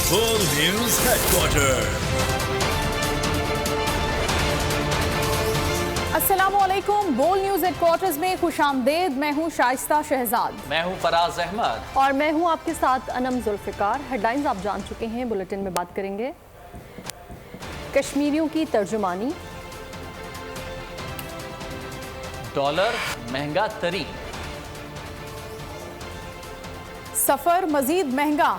Full News Headquarters. अस्सलामुअलैकुम। बोल news headquarters में खुशामदेद। मैं हूं शाइस्ता शहजाद। मैं हूं फराज अहमद और मैं हूं आपके साथ अनम जुल्फिकार। हेडलाइंस आप जान चुके हैं, बुलेटिन में बात करेंगे। कश्मीरियों की तर्जुमानी, डॉलर महंगा तरी, सफर मजीद महंगा,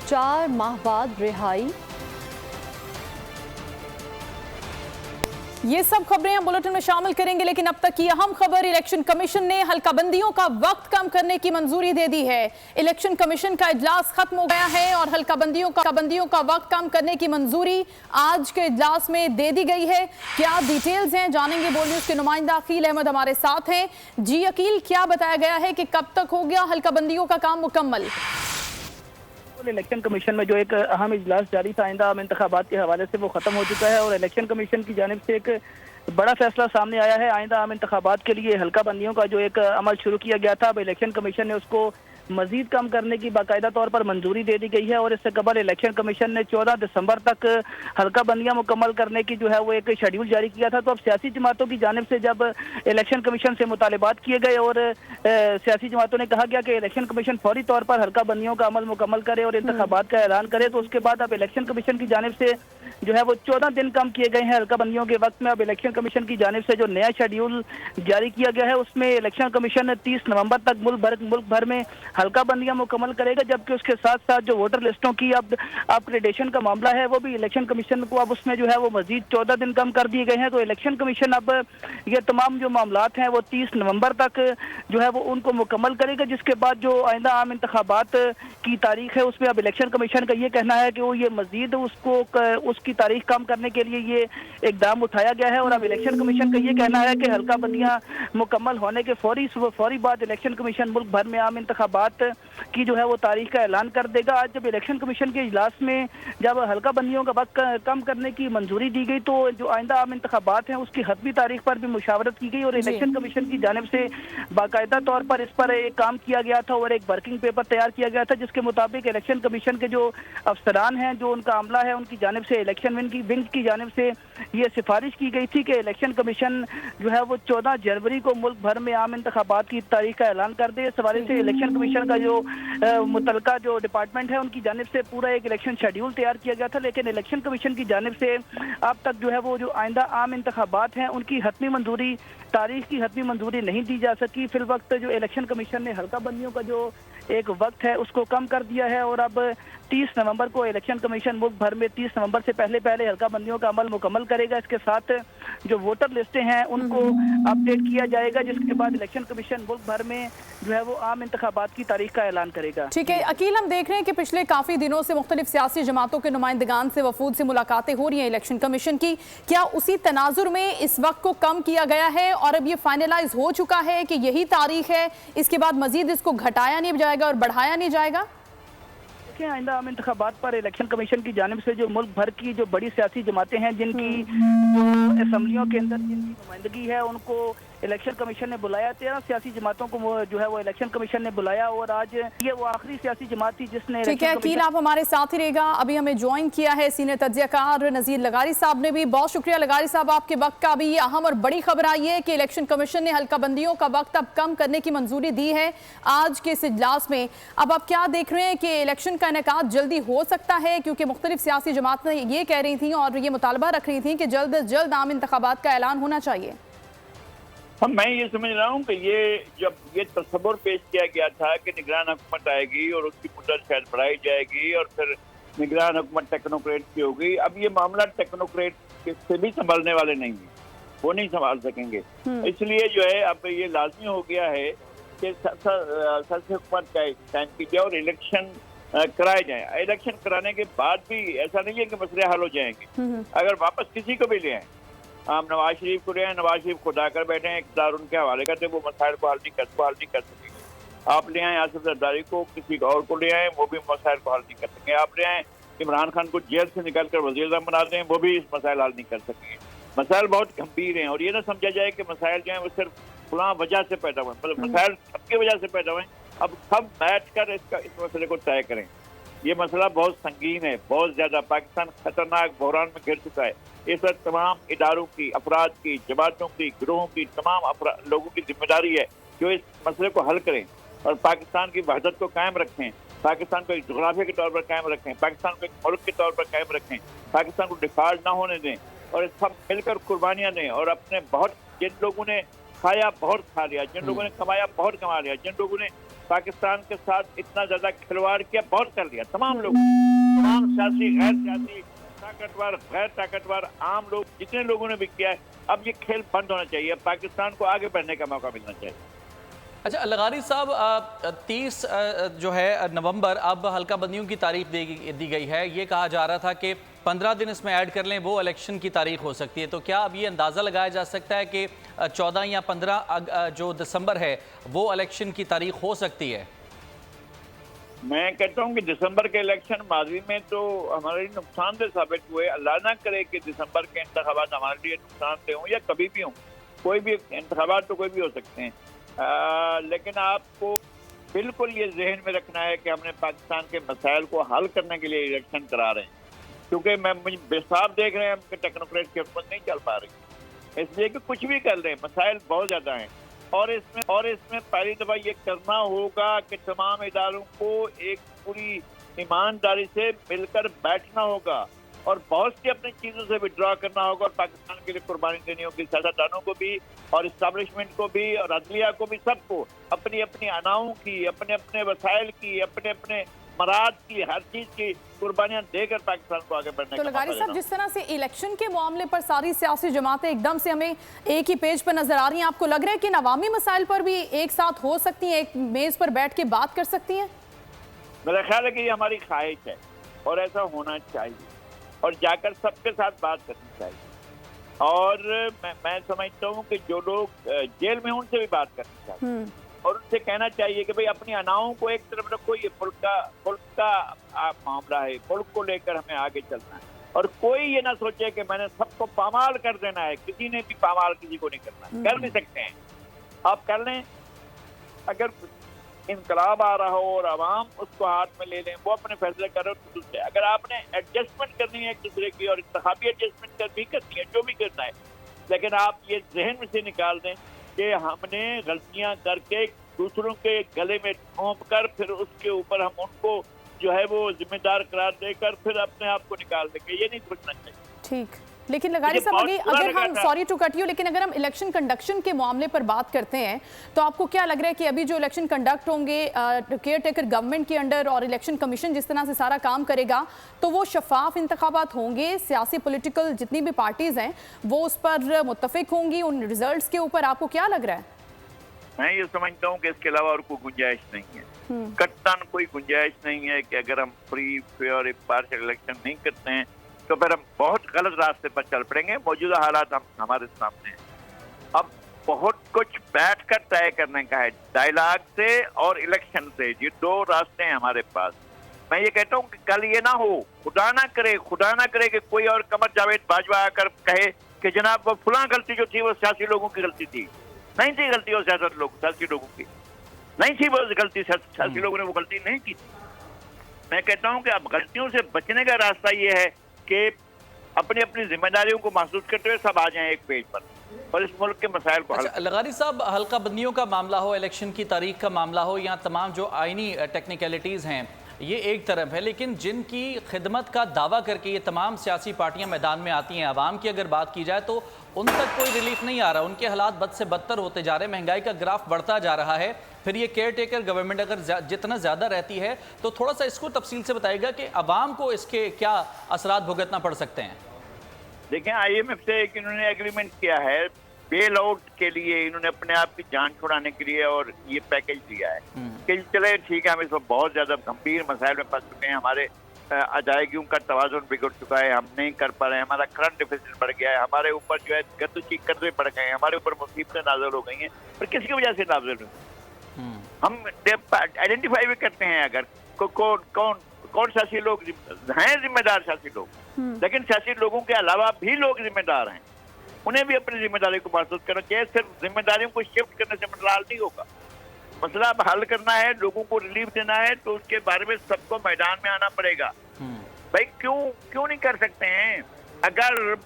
4 माह बाद रिहाई। ये सब खबरें हम बुलेटिन में शामिल करेंगे, लेकिन अब तक की अहम खबर, इलेक्शन कमीशन ने हल्काबंदियों का वक्त कम करने की मंजूरी दे दी है। इलेक्शन कमीशन का इजलास खत्म हो गया है और हल्काबंदियों का वक्त कम करने की मंजूरी आज के इजलास में दे दी गई है। क्या डिटेल्स हैं, जानेंगे। बोल न्यूज के नुमाइंदा अकील अहमद हमारे साथ हैं। जी अकील, क्या बताया गया है कि कब तक हो गया हल्काबंदियों का काम मुकम्मल? इलेक्शन कमीशन में जो एक अहम इजलास जारी था आइंदा आम इंतखाबात के हवाले से, वो खत्म हो चुका है और इलेक्शन कमीशन की जानिब से एक बड़ा फैसला सामने आया है। आइंदा आम इंतखाबात के लिए हल्का बंदियों का जो एक अमल शुरू किया गया था, अब इलेक्शन कमीशन ने उसको मजीद कम करने की बाकायदा तौर पर मंजूरी दे दी गई है। और इससे कबल इलेक्शन कमीशन ने 14 दिसंबर तक हल्का बंदियां मुकम्मल करने की जो है वो एक शेड्यूल जारी किया था। तो अब सियासी जमातों की जानिब से जब इलेक्शन कमीशन से मुतालिबात किए गए और सियासी जमातों ने कहा गया कि इलेक्शन कमीशन फौरी तौर पर हल्का बंदियों का अमल मुकम्मल करे और इंतखाबात का ऐलान करे, तो उसके बाद अब इलेक्शन कमीशन की जानिब से जो है वो 14 दिन कम किए गए हैं हल्का बंदियों के वक्त में। अब इलेक्शन कमीशन की जानिब से जो नया शेड्यूल जारी किया गया है, उसमें इलेक्शन कमीशन 30 नवंबर तक मुल्क भर में हल्का बंदियां मुकम्मल करेगा, जबकि उसके साथ साथ जो वोटर लिस्टों की अब अपग्रेडेशन का मामला है, वो भी इलेक्शन कमीशन को अब उसमें जो है वो मजीद 14 दिन कम कर दिए गए हैं। तो इलेक्शन कमीशन अब ये तमाम जो मामलात हैं वो 30 नवंबर तक जो है वो उनको मुकम्मल करेगा, जिसके बाद जो आइंदा आम इंतखाबात की तारीख है उसमें अब इलेक्शन कमीशन का ये कहना है कि वो ये मजीद उसकी तारीख कम करने के लिए ये इकदाम उठाया गया है। और अब इलेक्शन कमीशन का ये कहना है कि हल्का बंदियां मुकम्मल होने के फौरी बाद इलेक्शन कमीशन मुल्क भर में आम इंतखाबात की जो है वो तारीख का ऐलान कर देगा। आज जब इलेक्शन कमीशन के इजलास में जब हल्का बंदियों का वक्त कम करने की मंजूरी दी गई, तो जो आइंदा आम इंतखाबात हैं उसकी हतमी तारीख पर भी मुशावरत की गई और इलेक्शन कमीशन की जानिब से बाकायदा तौर पर इस पर एक काम किया गया था और एक वर्किंग पेपर तैयार किया गया था, जिसके मुताबिक इलेक्शन कमीशन के जो अफसरान हैं, जो उनका अमला है, उनकी जानिब से इलेक्शन विंग की जानिब से ये सिफारिश की गई थी कि इलेक्शन कमीशन जो है वो 14 जनवरी को मुल्क भर में आम इंतखाबात की तारीख का ऐलान कर दे। इस हवाले से इलेक्शन कमीशन का जो मुतलका जो डिपार्टमेंट है उनकी जानिब से पूरा एक इलेक्शन शेड्यूल तैयार किया गया था, लेकिन इलेक्शन कमीशन की जानिब से अब तक जो है वो जो आइंदा आम इंतखाबात हैं उनकी हतमी मंजूरी, तारीख की हतमी मंजूरी नहीं दी जा सकी। फिल वक्त जो इलेक्शन कमीशन ने हल्का बंदियों का जो एक वक्त है उसको कम कर दिया है और अब 30 नवंबर को इलेक्शन कमीशन मुल्क भर में 30 नवंबर से पहले हल्का बंदियों का अमल मुकम्मल करेगा। इसके साथ जो वोटर लिस्टें हैं उनको अपडेट किया जाएगा, जिसके बाद इलेक्शन कमीशन मुल्क भर में जो है वो आम इंतखाबात की तारीख का ऐलान करेगा। ठीक है अकील, हम देख रहे हैं कि पिछले काफी दिनों से मुख्तलिफ सियासी जमातों के नुमाइंदगान से, वफूद से मुलाकातें हो रही हैं इलेक्शन कमीशन की। क्या उसी तनाजुर में इस वक्त को कम किया गया है और अब ये फाइनलाइज हो चुका है कि यही तारीख है, इसके बाद मजीद इसको घटाया नहीं जाएगा और बढ़ाया नहीं जाएगा? देखिए, आइंदा आम इंतखाबात पर इलेक्शन कमीशन की जानिब से जो मुल्क भर की जो बड़ी सियासी जमातें हैं, जिनकी जो असम्बलियों के अंदर जिनकी नुमाइंदगी है, उनको इलेक्शन कमीशन ने बुलाया। 13 सियासी जमातों को जो है वो इलेक्शन कमीशन ने बुलाया और आज ये वो आखिरी सियासी जमात थी जिसने। ठीक है अकील, आप हमारे साथ ही रहेगा। अभी हमें ज्वाइन किया है सीनियर तज्जियाकार नज़ीर लगारी साहब ने भी। बहुत शुक्रिया लगारी साहब आपके वक्त का। अभी ये अहम और बड़ी खबर आई है कि इलेक्शन कमीशन ने हल्का बंदियों का वक्त अब कम करने की मंजूरी दी है आज के इस इजलास में। अब आप क्या देख रहे हैं कि इलेक्शन का इनेकाद जल्दी हो सकता है, क्योंकि मुख्तलिफ सियासी जमातें ये कह रही थी और ये मुतालबा रख रही थी कि जल्द अज जल्द आम इंतखाबात का ऐलान होना चाहिए? मैं ये समझ रहा हूँ कि ये जब ये तस्वुर पेश किया गया था कि निगरान हुकूमत आएगी और उसकी मुद्दत शायद बढ़ाई जाएगी और फिर निगरान हुकूमत टेक्नोक्रेट की होगी, अब ये मामला टेक्नोक्रेट से भी संभालने वाले नहीं है, वो नहीं संभाल सकेंगे। इसलिए जो है अब ये लाजमी हो गया है कि सर से हुकूमत कायम की जाए और इलेक्शन कराए जाए। इलेक्शन कराने के बाद भी ऐसा नहीं है कि मसले हल हो जाएंगे। अगर वापस किसी को भी ले आए, हम नवाज शरीफ को ले आए, नवाज शरीफ खुदा कर बैठे हैं, इक़्तिदार उनके हवाले करते, वो मसाइल को हल नहीं कर सकेंगे। आप ले आए आसिफ जरदारी को, किसी और को ले आए, वो भी मसाइल को हल नहीं कर सकेंगे। आप ले आए इमरान खान को जेल से निकाल कर वज़ीर-ए-आज़म बना दें, वो भी इस मसाइल हल नहीं कर सकेंगे। मसाइल बहुत गंभीर हैं और ये ना समझा जाए कि मसाइल जो है वो सिर्फ फलां वजह से पैदा हुए, मतलब मसाइल सबकी वजह से पैदा हुए, अब सब बैठकर इस मसले को तय करें। ये मसला बहुत संगीन है, बहुत ज्यादा। पाकिस्तान खतरनाक बहरान में घिर चुका है। इस वक्त तमाम इदारों की, अफराद की, जमातों की, गिरोहों की, तमाम लोगों की जिम्मेदारी है जो इस मसले को हल करें और पाकिस्तान की वहदत को कायम रखें, पाकिस्तान को एक जोग्राफिया के तौर पर कायम रखें, पाकिस्तान को एक मुल्क के तौर पर कायम रखें, पाकिस्तान को डिफॉल्ट ना होने दें और सब मिलकर कुर्बानियां दें। और अपने बहुत, जिन लोगों ने खाया बहुत खा लिया, जिन लोगों ने कमाया बहुत कमा लिया, जिन लोगों ने पाकिस्तान के साथ इतना ज्यादा खिलवाड़ किया बहुत कर लिया, तमाम लोग, तमाम सियासी, गैर सियासी, ताकतवर, गैर ताकतवर, आम लोग, जितने लोगों ने भी किया है, अब ये खेल बंद होना चाहिए। पाकिस्तान को आगे बढ़ने का मौका मिलना चाहिए। अच्छा लगारी साहब, 30 जो है नवंबर अब हल्का बंदियों की तारीख दी गई है। ये कहा जा रहा था कि 15 दिन इसमें ऐड कर लें, वो इलेक्शन की तारीख हो सकती है। तो क्या अब ये अंदाज़ा लगाया जा सकता है कि 14 या 15 जो दिसंबर है वो इलेक्शन की तारीख हो सकती है? मैं कहता हूँ कि दिसंबर के इलेक्शन माजी में तो हमारे लिए नुकसानदेह साबित हुए। अल्लाह ना करे कि दिसंबर के इंतखाबात हमारे लिए नुकसानदेह हों या कभी भी हों। कोई भी इंतखाबात तो कोई भी हो सकते हैं, लेकिन आपको बिल्कुल ये जहन में रखना है कि हमने पाकिस्तान के मसाइल को हल करने के लिए इलेक्शन करा रहे हैं। क्योंकि मुझे बेसाब देख रहे हैं हम कि टेक्नोक्रेट की हुकूमत नहीं चल पा रही, इसलिए कि कुछ भी कर रहे हैं, मसाइल बहुत ज़्यादा हैं। और इसमें पहली दफ़ा ये करना होगा कि तमाम इदारों को एक पूरी ईमानदारी से मिलकर बैठना होगा और बहुत सी अपनी चीज़ों से विड्रॉ करना होगा और पाकिस्तान के लिए कुर्बानी देनी होगी। सियासतदानों को भी और इस्टेब्लिशमेंट को भी और अदलिया को भी, सबको अपनी अपनी अनाओं की, अपने अपने वसाइल की, अपने अपने मराद की, हर चीज की कुर्बानियां देकर पाकिस्तान को आगे बढ़ने तो लगारी साहब, जिस तरह से इलेक्शन के मामले पर सारी सियासी जमातें एकदम से हमें एक ही पेज पर नजर आ रही हैं, आपको लग रहा है कि इन अवामी मसाइल पर भी एक साथ हो सकती हैं, एक मेज पर बैठ के बात कर सकती हैं? मेरा ख्याल है कि ये हमारी ख्वाहिश है और ऐसा होना चाहिए और जाकर सबके साथ बात करनी चाहिए। और मैं समझता हूँ कि जो लोग जेल में उनसे भी बात करनी चाहिए और उनसे कहना चाहिए कि भाई अपनी अनाओं को एक तरफ रखो, ये मुल्क का मामला है, मुल्क को लेकर हमें आगे चलना है और कोई ये ना सोचे कि मैंने सबको पामाल कर देना है। किसी ने भी पामाल किसी को नहीं करना है, कर नहीं सकते हैं। आप कर लें, अगर इनकलाब आ रहा हो और आवाम उसको हाथ में ले लें, वो अपने फैसले करो तो दूसरे। अगर आपने एडजस्टमेंट करनी है एक दूसरे की और इंतखाबी एडजस्टमेंट भी करनी है, जो भी करना है, लेकिन आप ये जहन में से निकाल दें कि हमने गलतियां करके दूसरों के गले में ठोंप कर फिर उसके ऊपर हम उनको जो है वो जिम्मेदार करार देकर फिर अपने आप को निकाल देंगे, ये नहीं सोचना चाहिए। ठीक, लेकिन लगारी साहब अगर हम, सॉरी टू कट यू, लेकिन अगर हम इलेक्शन कंडक्शन के मामले पर बात करते हैं तो आपको क्या लग रहा है कि अभी जो इलेक्शन कंडक्ट होंगे केयर टेकर गवर्नमेंट के अंडर और इलेक्शन कमीशन जिस तरह से सारा काम करेगा तो वो शफाफ इंतखाबात होंगे, सियासी पॉलिटिकल जितनी भी पार्टीज हैं वो उस पर मुत्तफिक होंगी उन रिजल्ट्स के ऊपर? आपको क्या लग रहा है? मैं ये समझता हूँ कि इसके अलावा और कोई गुंजाइश नहीं है, कट्टन कोई गुंजाइश नहीं है कि अगर हम फ्री फेयर इम्पार्शियल इलेक्शन नहीं करते हैं तो फिर हम बहुत गलत रास्ते पर चल पड़ेंगे। मौजूदा हालात हमारे सामने हैं। अब बहुत कुछ बैठकर तय करने का है, डायलॉग से और इलेक्शन से, ये दो रास्ते हैं हमारे पास। मैं ये कहता हूँ कि कल ये ना हो, खुदा ना करे कि कोई और कमर जावेद बाजवा आकर कहे कि जनाब वो फुला गलती जो थी वो सियासी लोगों की गलती थी। नहीं थी गलती वो सियासी लोगों की नहीं थी, वो गलती सियासी लोगों ने वो गलती नहीं की थी। मैं कहता हूँ कि अब गलतियों से बचने का रास्ता ये है कि अपनी अपनी जिम्मेदारियों को महसूस करते हुए सब आ जाएं एक पेज पर और इस मुल्क के मसाइल को। अच्छा लगारी साहब, हल्का बंदियों का मामला हो, इलेक्शन की तारीख का मामला हो या तमाम जो आईनी टेक्निकलिटीज़ हैं, ये एक तरफ है, लेकिन जिनकी खिदमत का दावा करके ये तमाम सियासी पार्टियां मैदान में आती हैं, आवाम की अगर बात की जाए तो उन तक कोई रिलीफ नहीं आ रहा, उनके हालात बद से बदतर होते जा रहे हैं, महंगाई का ग्राफ बढ़ता जा रहा है। फिर ये केयर टेकर गवर्नमेंट अगर जितना ज़्यादा रहती है तो थोड़ा सा इसको तफसील से बताइएगा कि आवाम को इसके क्या असरात भुगतना पड़ सकते हैं? देखें, IMF से एक इन्होंने एग्रीमेंट किया है बेल आउट के लिए, इन्होंने अपने आप की जान छुड़ाने के लिए और ये पैकेज दिया है कि चले ठीक है, हम इस वक्त बहुत ज्यादा गंभीर मसाइल में फंस चुके हैं, हमारे अदायगियों का तवाज़ुन बिगड़ चुका है, हम नहीं कर पा रहे हैं, हमारा करंट डिफिसिट बढ़ गया है, हमारे ऊपर जो है गर्दशी कर्जे बढ़ गए हैं, हमारे ऊपर मुसीबतें नाज़िल हो गई हैं। पर किसकी वजह से नाज़िल हुई? हम आइडेंटिफाई भी करते हैं अगर कौन सियासी लोग हैं जिम्मेदार सियासी लोग, लेकिन सियासी लोगों के अलावा भी लोग जिम्मेदार हैं, उन्हें भी अपनी जिम्मेदारी को महसूस करना चाहिए। सिर्फ जिम्मेदारियों को शिफ्ट करने से मसला हल नहीं होगा। मसला अब हल करना है, लोगों को रिलीफ देना है, तो उसके बारे में सबको मैदान में आना पड़ेगा। भाई क्यों नहीं कर सकते हैं? अगर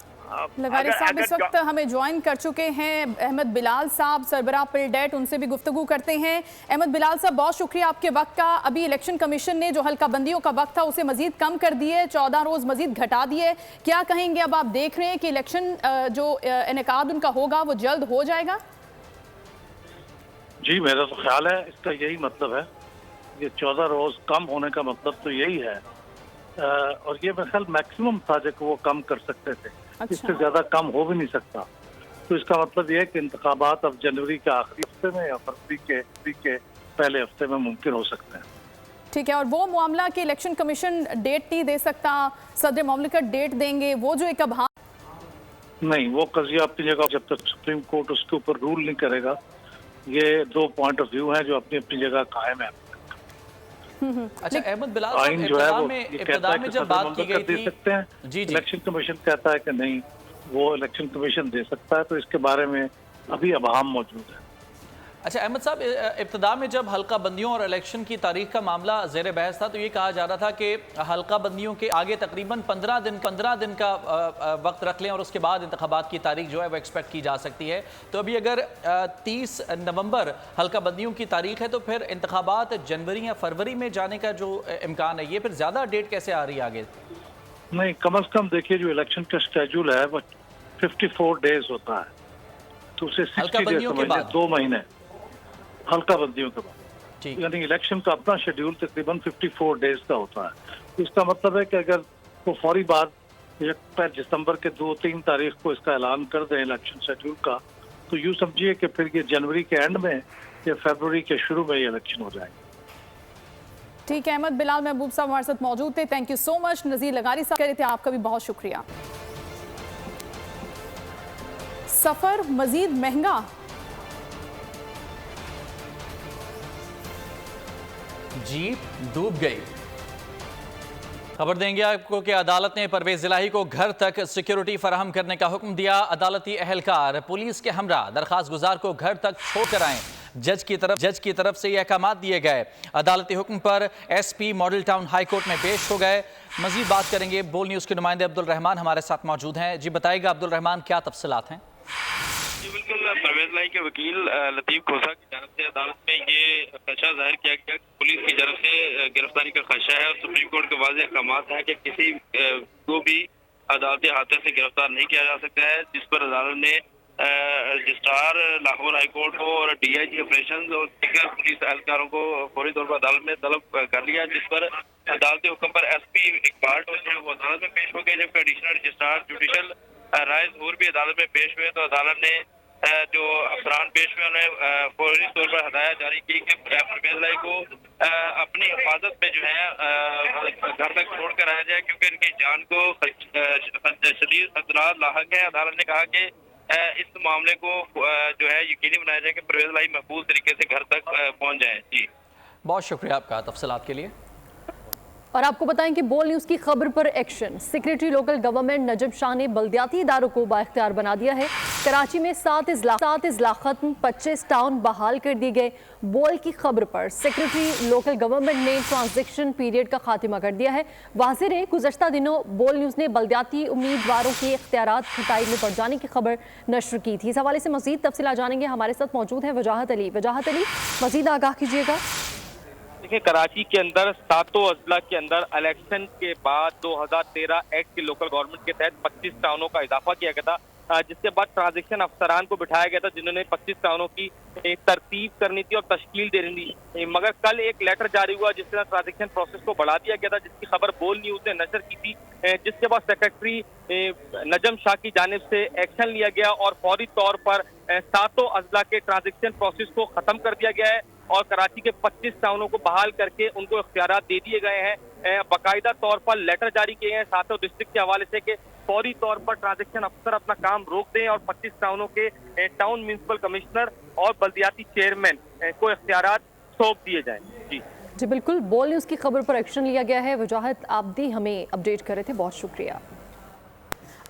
लगारी साहब इस वक्त हमें ज्वाइन कर चुके हैं अहमद बिलाल साहब, सरबराह पिलडेट, उनसे भी गुफ्तगू करते हैं। अहमद बिलाल साहब, बहुत शुक्रिया आपके वक्त का। अभी इलेक्शन कमीशन ने जो हल्का बंदियों का वक्त था उसे मजीद कम कर दिए, 14 रोज मजीद घटा दिए। क्या कहेंगे? अब आप देख रहे हैं कि इलेक्शन जो इनेकाद उनका होगा वो जल्द हो जाएगा? जी, मेरा तो ख्याल है इसका यही मतलब है। ये 14 रोज कम होने का मतलब तो यही है, और ये मेरा ख्याल मैक्सिमम था जो वो कम कर सकते थे। अच्छा। इससे ज्यादा कम हो भी नहीं सकता। तो इसका मतलब ये है कि इंतखाबात अब जनवरी के आखिरी हफ्ते में या फरवरी के पहले हफ्ते में मुमकिन हो सकते हैं। ठीक है, और वो मामला कि इलेक्शन कमीशन डेट नहीं दे सकता, सदर मुमलिकत डेट देंगे, वो जो एक अभाव नहीं, वो कजिया अपनी जगह, जब तक सुप्रीम कोर्ट उसके ऊपर रूल नहीं करेगा। ये दो पॉइंट ऑफ व्यू हैं जो अपनी अपनी जगह कायम है। अच्छा अहमद बिलाल, आइन जो है वो इब्तिदा में जब बात की गई थी, सकते हैं, जी इलेक्शन कमीशन कहता है कि नहीं, वो इलेक्शन कमीशन दे सकता है। तो इसके बारे में अभी अभाम मौजूद है। अच्छा अहमद साहब, इब्तिदा में जब हल्का बंदियों और इलेक्शन की तारीख का मामला ज़ेर बहस था तो ये कहा जा रहा था कि हल्का बंदियों के आगे तकरीबन 15 दिन का वक्त रख लें और उसके बाद इंतखाबात की तारीख जो है वो एक्सपेक्ट की जा सकती है। तो अभी अगर 30 नवंबर हल्का बंदियों की तारीख है तो फिर इंतखाबात जनवरी या फरवरी में जाने का जो इम्कान है, ये फिर ज़्यादा डेट कैसे आ रही है आगे? नहीं, कम अज़ कम देखिए, जो इलेक्शन का शेड्यूल है वो 54 डेज होता है, तो उसे 60 डेज समझिए, 2 महीने हल्का बंदियों के बाद। यानी इलेक्शन का अपना शेड्यूल तकरीबन 54 डेज का होता है। तो इसका मतलब है कि अगर वो फौरी बाद 1 दिसंबर के 2-3 तारीख को इसका ऐलान कर दें इलेक्शन शेड्यूल का, तो यूँ समझिए कि फिर ये जनवरी के एंड में या फरवरी के शुरू में ये इलेक्शन हो जाएंगे। ठीक है, अहमद बिलाल महबूब साहब हमारे साथ मौजूद थे, थैंक यू सो मच। नज़ीर लगारी साहब कह रहे थे, आपका भी बहुत शुक्रिया। सफर मजीद महंगा, जीप डूब गई। खबर देंगे आपको कि अदालत ने परवेज इलाही को घर तक सिक्योरिटी फराहम करने का हुक्म दिया। अदालती एहलकार पुलिस के हमरा दरखास्त गुजार को घर तक छोड़कर आए। जज की तरफ से ये अहकाम दिए गए। अदालती हुक्म पर SP model town high court में पेश हो गए। मजीद बात करेंगे, बोल न्यूज़ के नुमाइंदे अब्दुल रहमान हमारे साथ मौजूद हैं। जी बताइएगा अब्दुल रहमान, क्या तफसीलात हैं? जी बिल्कुल, परवेज इलाही के वकील लतीफ खोसा की जानब से अदालत में ये खदशा जाहिर किया गया, पुलिस की जानब से गिरफ्तारी का खदशा है और सुप्रीम कोर्ट के वाज़ेह अहकामात हैं कि किसी को भी अदालती हाथों से गिरफ्तार नहीं किया जा सकता है, जिस पर अदालत ने रजिस्ट्रार लाहौर हाई कोर्ट को और DIG ऑपरेशन और दीगर पुलिस एहलकारों को फौरी तौर पर अदालत में तलब कर लिया, जिस पर अदालती हुक्म पर SP इकबाल जो है वो अदालत में पेश हो गए, जबकि एडिशनल रजिस्ट्रार जुडिशल राय ज़हूर भी अदालत में पेश हुए। तो अदालत ने जो अफसरान पेश हुए उन्हें फौरी तौर पर हदायत जारी की कि परवेज इलाही को अपनी हिफाजत में जो है घर तक छोड़ कर आया जाए, क्योंकि इनकी जान को शदीद खतरात लाहक है। अदालत ने कहा कि इस मामले को जो है यकीनी बनाया जाए कि परवेज इलाही महफूज तरीके से घर तक पहुंच जाए। जी बहुत शुक्रिया आपका तफसीलात के लिए। और आपको बताएं कि बोल न्यूज़ की खबर पर एक्शन। सेक्रेटरी लोकल गवर्नमेंट नजम शाह ने बल्दियाती इदारों को बाइख्तियार बना दिया है। कराची में 7 इजला खत्म, 25 टाउन बहाल कर दिए गए। बोल की खबर पर सेक्रेटरी लोकल गवर्नमेंट ने ट्रांजिशन पीरियड का खात्मा कर दिया है। वाज़ेह है, गुज़श्ता दिनों बोल न्यूज़ ने बल्दियाती उम्मीदवारों के इख्तियारात खटाई में पड़ जाने की खबर नशर की थी। इस हवाले से मज़ीद तफसील जानेंगे, हमारे साथ मौजूद है वजाहत अली। मज़ीद आगाह कीजिएगा। देखिए, कराची के अंदर 7 अजला के अंदर इलेक्शन के बाद 2013 एक्ट के लोकल गवर्नमेंट के तहत 25 टाउनों का इजाफा किया गया था, जिसके बाद ट्रांजेक्शन अफसरान को बिठाया गया था जिन्होंने 25 टाउनों की तरतीब करनी थी और तश्कील देनी थी। मगर कल एक लेटर जारी हुआ जिससे ट्रांजेक्शन प्रोसेस को बढ़ा दिया गया था, जिसकी खबर बोल न्यूज़ ने नशर की थी, जिसके बाद सेक्रेटरी नजम शाह की जानिब से एक्शन लिया गया और फौरी तौर पर 7 अजला के ट्रांजेक्शन प्रोसेस को खत्म कर दिया गया है और कराची के 25 टाउनों को बहाल करके उनको इख्तियारात दे दिए गए हैं। बाकायदा तौर पर लेटर जारी किए हैं 7 डिस्ट्रिक्ट के हवाले से कि फौरी तौर पर ट्रांजेक्शन अफसर अपना काम रोक दें और 25 टाउनों के टाउन म्यूनिसिपल कमिश्नर और बल्दियाती चेयरमैन को इख्तियारात सौंप दिए जाएं। जी बिल्कुल, बोल न्यूज़ की खबर पर एक्शन लिया गया है। वजाहत आप दी हमें अपडेट कर रहे थे, बहुत शुक्रिया।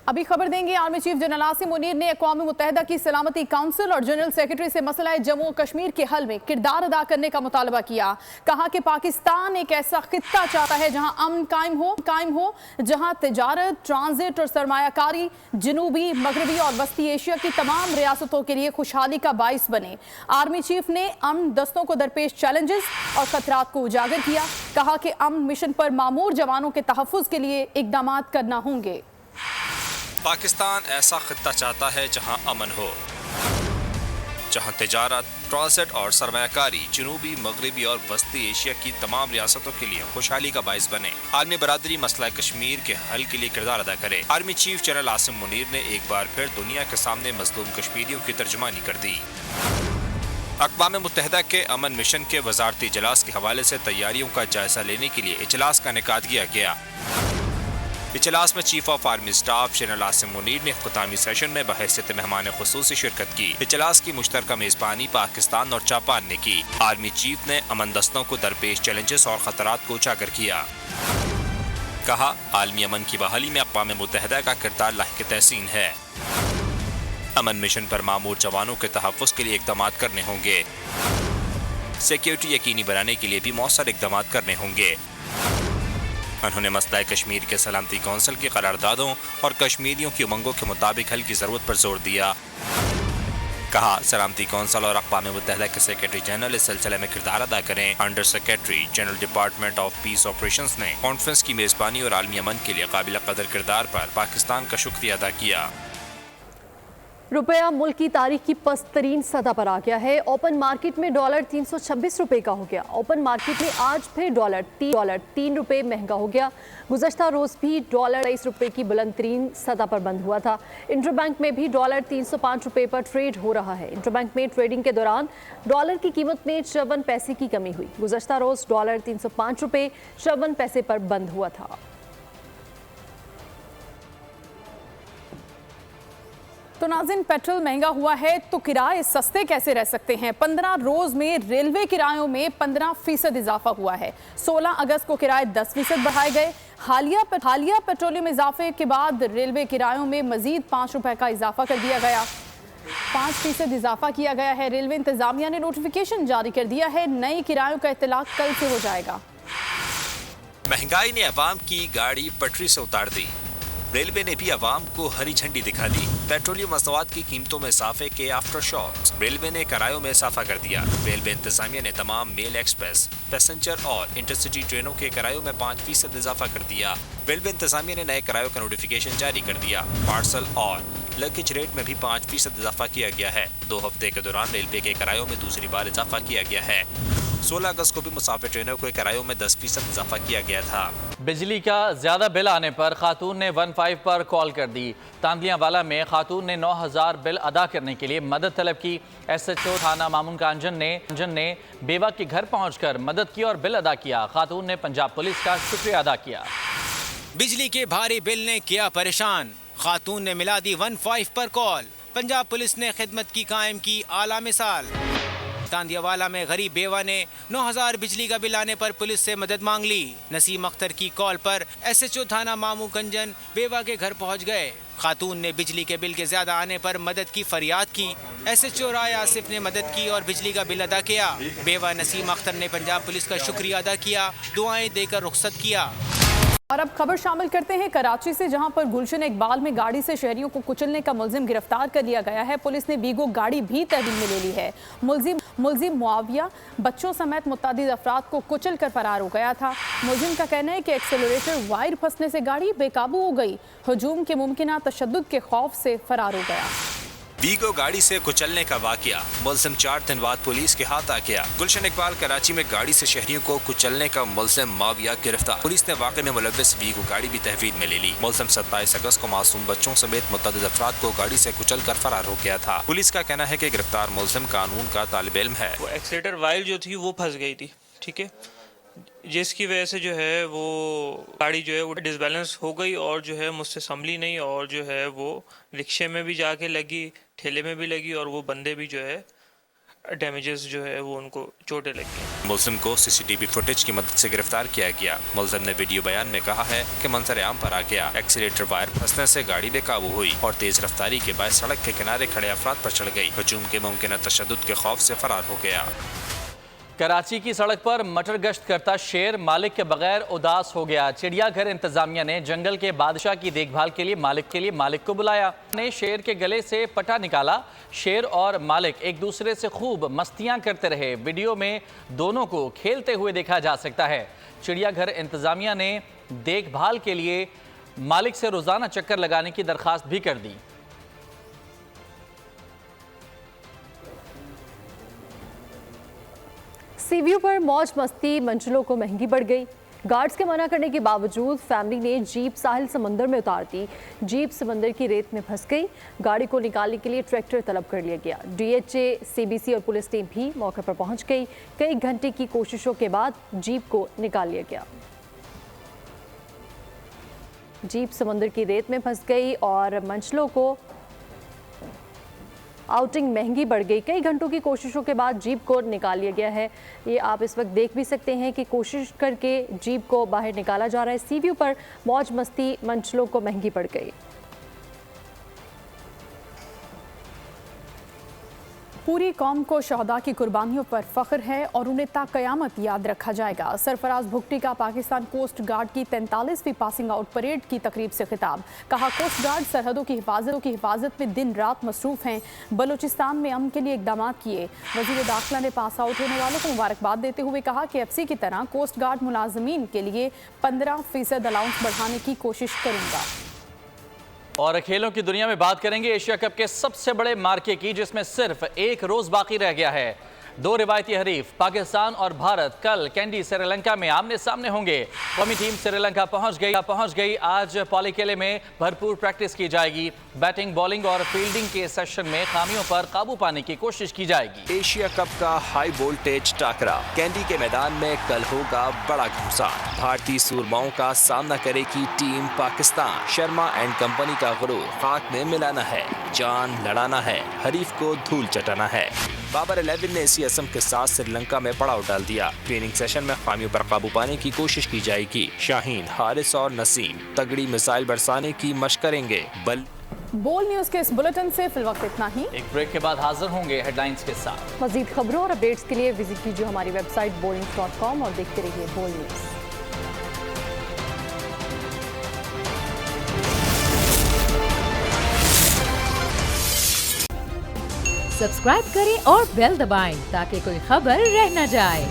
अभी खबर देंगे army chief general Asim Munir ने अक़वाम मुत्तहिदा की सलामती काउंसिल और जनरल सेक्रेटरी से मसला जम्मू और कश्मीर के हल में किरदार अदा करने का मुतालबा किया। कहा कि पाकिस्तान एक ऐसा खित्ता चाहता है जहां अमन कायम हो, जहां तिजारत, ट्रांजिट और सरमायाकारी जनूबी, मगरबी और वस्ती एशिया की तमाम रियासतों के लिए खुशहाली का बाइस बने। आर्मी चीफ ने अमन दस्तों को दरपेश चैलेंजेस और खतरात को उजागर किया। कहा कि अमन मिशन पर मामूर जवानों के तहफ़्फ़ुज़ के लिए इक़दाम करना होंगे। पाकिस्तान ऐसा खित्ता चाहता है जहां अमन हो, जहां तिजारत, ट्रांजिट और सरमायाकारी जनूबी, मगरबी और वस्ती एशिया की तमाम रियासतों के लिए खुशहाली का बाइस बने। आलमी बरादरी मसला कश्मीर के हल के लिए किरदार अदा करे। Army chief general Asim Munir ने एक बार फिर दुनिया के सामने मजलूम कश्मीरियों की तर्जुमानी कर दी। अक़वाम मुत्तहिदा के अमन मिशन के वज़ारती इजलास के हवाले से तैयारियों का जायजा लेने के लिए इजलास का इनेकाद किया गया। इजलास में chief of army staff general Asim Munir ने इख्तितामी सेशन में बहैसियत मेहमान खुसूसी शिरकत की। इजलास की मुश्तरका मेज़बानी पाकिस्तान और जापान ने की। आर्मी चीफ ने अमन दस्तों को दरपेश चैलेंजेस और खतरात को उजागर किया। कहा, आलमी अमन की बहाली में अक़वाम मुत्तहिदा का किरदार लाहिक़ तहसीन है। अमन मिशन पर मामूर जवानों के तहफ़्फ़ुज़ के लिए इक़दाम करने होंगे। सिक्योरिटी यकीनी बनाने के लिए भी मौसर इक़दाम करने होंगे। उन्होंने मसला कश्मीर के सलामती कौंसिल की करारदादों और कश्मीरियों की उमंगों के मुताबिक हल की ज़रूरत पर जोर दिया। कहा, सलामती कौंसिल और अक़वाम मुत्तहिदा के सेक्रेटरी जनरल इस सिलसिले में किरदार अदा करें। Under secretary general department of peace operations ने कॉन्फ्रेंस की मेज़बानी और आलमी अमन के लिए काबिल कदर किरदार पर पाकिस्तान का शुक्रिया अदा किया। रुपया मुल्क की तारीख की पस्तरीन सतह पर आ गया है। ओपन मार्केट में डॉलर 326 रुपए का हो गया। ओपन मार्केट में आज फिर डॉलर 3 रुपए महंगा हो गया। गुज़श्ता रोज़ भी डॉलर 23 रुपए की बुलंद तरीन सतह पर बंद हुआ था। इंटरबैंक में भी डॉलर 305 रुपए पर ट्रेड हो रहा है। इंटरबैंक में ट्रेडिंग के दौरान डॉलर की कीमत में 54 पैसे की कमी हुई। गुज़श्ता रोज़ डॉलर 305 रुपए 54 पैसे पर बंद हुआ था। तो नाज़रीन, पेट्रोल महंगा हुआ है तो किराए सस्ते कैसे रह सकते हैं। 15 रोज में रेलवे किरायों में 15% इजाफा हुआ है। 16 अगस्त को किराए 10% बढ़ाए गए। हालिया पेट्रोलियम इजाफे के बाद रेलवे किरायों में मजीद 5 रुपए का इजाफा कर दिया गया। 5% इजाफा किया गया है। रेलवे इंतजामिया ने नोटिफिकेशन जारी कर दिया है। नए किरायों का इत्तलाक कल से हो जाएगा। महंगाई ने अवाम की गाड़ी पटरी से उतार दी। रेलवे ने भी अवाम को हरी झंडी दिखा दी। पेट्रोलियम मसनूआत की कीमतों में इजाफे के आफ्टर शॉक्स। रेलवे ने किरायों में इजाफा कर दिया। रेलवे इंतजामिया ने तमाम मेल एक्सप्रेस, पैसेंजर और इंटरसिटी ट्रेनों के किरायों में 5% इजाफा कर दिया। रेलवे इंतजामिया ने नए किरायों का नोटिफिकेशन जारी कर दिया। पार्सल और लगेज रेट में भी 5% इजाफा किया गया है। 2 हफ्ते के दौरान रेलवे के किरायों में दूसरी बार इजाफा किया गया है। 16 अगस्त को भी मुसाफिर ट्रेनों के किरायों में 10% इजाफा किया गया था। बिजली का ज्यादा बिल आने पर खातून ने 15 पर कॉल कर दी। तांदियावाला में खातून ने 9000 बिल अदा करने के लिए मदद तलब की। SHO थाना मामून का अंजन ने बेवा के घर पहुंचकर मदद की और बिल अदा किया। खातून ने पंजाब पुलिस का शुक्रिया अदा किया। बिजली के भारी बिल ने किया परेशान। खातून ने मिला दी 15 पर कॉल। पंजाब पुलिस ने खिदमत की कायम की आला मिसाल। तांदियावाला में गरीब बेवा ने 9000 बिजली का बिल आने पर पुलिस से मदद मांग ली। नसीम अख्तर की कॉल पर SHO थाना मामू कंजन बेवा के घर पहुंच गए। खातून ने बिजली के बिल के ज्यादा आने पर मदद की फरियाद की। SHO राय आसिफ ने मदद की और बिजली का बिल अदा किया। बेवा नसीम अख्तर ने पंजाब पुलिस का शुक्रिया अदा किया, दुआएं देकर रुखसत किया। और अब खबर शामिल करते हैं कराची से, जहां पर गुलशन इकबाल में गाड़ी से शहरियों को कुचलने का मुलजिम गिरफ्तार कर लिया गया है। पुलिस ने वीगो गाड़ी भी तहवील में ले ली है। मुलजिम मुआविया बच्चों समेत मुतअद्दिद अफराद को कुचल कर फरार हो गया था। मुलजिम का कहना है कि एक्सेलरेटर वायर फंसने से गाड़ी बेकाबू हो गई। हुजूम के मुमकिना तशद्दुद के खौफ से फरार हो गया। वीगो गाड़ी से कुचलने का वाकया। मुलजिम 4 दिन बाद पुलिस के हाथ आ गया। गुलशन इकबाल कराची में गाड़ी से शहरियों को कुचलने का मुलजिम मुआविया गिरफ्तार। पुलिस ने वाकये में मुलव्विस वीगो गाड़ी भी तहवील में ले ली। मुलजिम 27 अगस्त को मासूम बच्चों समेत मुतअद्दिद अफराद को गाड़ी से कुचल कर फरार हो गया था। पुलिस का कहना है कि गिरफ्तार मुलजिम कानून का तालिब इल्म है। वो एक्सीलेटर वायर जो थी वो फंस गई थी, ठीक है, जिसकी वजह से जो है वो गाड़ी जो है वो डिसबैलेंस हो गई और जो है मुझसे संभली नहीं और जो है वो रिक्शे में भी जाके लगी, ठेले में भी लगी और वो बंदे भी जो है डैमेजेस जो है वो उनको चोटें लगी हैं। मुल्जिम को सीसीटीवी फुटेज की मदद से गिरफ्तार किया गया। मुल्जिम ने वीडियो बयान में कहा है कि मंजर आम पर आ गया, एक्सीलेटर वायर फंसने से गाड़ी बेकाबू हुई और तेज रफ्तारी के बाद सड़क के किनारे खड़े अफराद पर चढ़ गई। हजूम के मुमकिन तशद्दुद के खौफ से फरार हो गया। कराची की सड़क पर मटर गश्त करता शेर मालिक के बगैर उदास हो गया। चिड़ियाघर इंतजामिया ने जंगल के बादशाह की देखभाल के लिए मालिक को बुलाया। ने शेर के गले से पटा निकाला। शेर और मालिक एक दूसरे से खूब मस्तियां करते रहे। वीडियो में दोनों को खेलते हुए देखा जा सकता है। चिड़ियाघर इंतजामिया ने देखभाल के लिए मालिक से रोजाना चक्कर लगाने की दरखास्त भी कर दी। सीव्यू पर मौज मस्ती मंजिलों को महंगी पड़ गई। गार्ड्स के मना करने के बावजूद फैमिली ने जीप साहिल समंदर में उतार दी। जीप समंदर की रेत में फंस गई। गाड़ी को निकालने के लिए ट्रैक्टर तलब कर लिया गया। डीएचए, सीबीसी और पुलिस टीम भी मौके पर पहुंच गई। कई घंटे की कोशिशों के बाद जीप को निकाल लिया गया। जीप समंदर की रेत में फंस गई और मंजिलों को आउटिंग महंगी बढ़ गई। कई घंटों की कोशिशों के बाद जीप को निकाल लिया गया है। ये आप इस वक्त देख भी सकते हैं कि कोशिश करके जीप को बाहर निकाला जा रहा है। सीव्यू पर मौज मस्ती मंजिलों को महंगी पड़ गई। पूरी कौम को शहदा की कुर्बानियों पर फख्र है और उन्हें ता क़यामत याद रखा जाएगा। सरफराज भुगटी का पाकिस्तान कोस्ट गार्ड की 43वीं पासिंग आउट परेड की तकरीब से खिताब। कहा, कोस्ट गार्ड सरहदों की हिफाजत में दिन रात मसरूफ़ हैं। बलूचिस्तान में अमन के लिए इक़दाम किए। वज़ीर दाखिला ने पास आउट होने वालों को मुबारकबाद देते हुए कहा कि एफसी की तरह कोस्ट गार्ड मुलाजमीन के लिए 15% अलाउंस बढ़ाने की कोशिश करूँगा। और खेलों की दुनिया में बात करेंगे एशिया कप के सबसे बड़े मार्के की, जिसमें सिर्फ एक रोज बाकी रह गया है। दो रिवायती हरीफ पाकिस्तान और भारत कल कैंडी श्रीलंका में आमने सामने होंगे। कौमी टीम श्रीलंका पहुंच गई। आज पॉलीकेले में भरपूर प्रैक्टिस की जाएगी। बैटिंग, बॉलिंग और फील्डिंग के सेशन में खामियों पर काबू पाने की कोशिश की जाएगी। एशिया कप का हाई वोल्टेज टाकरा कैंडी के मैदान में कल होगा बड़ा घमासान। भारतीय सूरमाओं का सामना करेगी team Pakistan. Sharma and company का गुरूर खाक में मिलाना है, जान लड़ाना है, हरीफ को धूल चटाना है। बाबर 11 ने इसी असम के साथ श्रीलंका में पड़ाव डाल दिया। ट्रेनिंग सेशन में खामियों पर काबू पाने की कोशिश की जाएगी। शाहीन, हारिस और नसीम तगड़ी मिसाइल बरसाने की मशक करेंगे। बोल न्यूज के इस बुलेटिन से फिलवक्त इतना ही। एक ब्रेक के बाद हाजिर होंगे हेडलाइंस के साथ। मजीद खबरों और अपडेट्स के लिए विजिट कीजिए हमारी वेबसाइट boldnews.com और देखते रहिए बोल न्यूज। सब्सक्राइब करें और बेल दबाएं ताकि कोई खबर रह न जाए।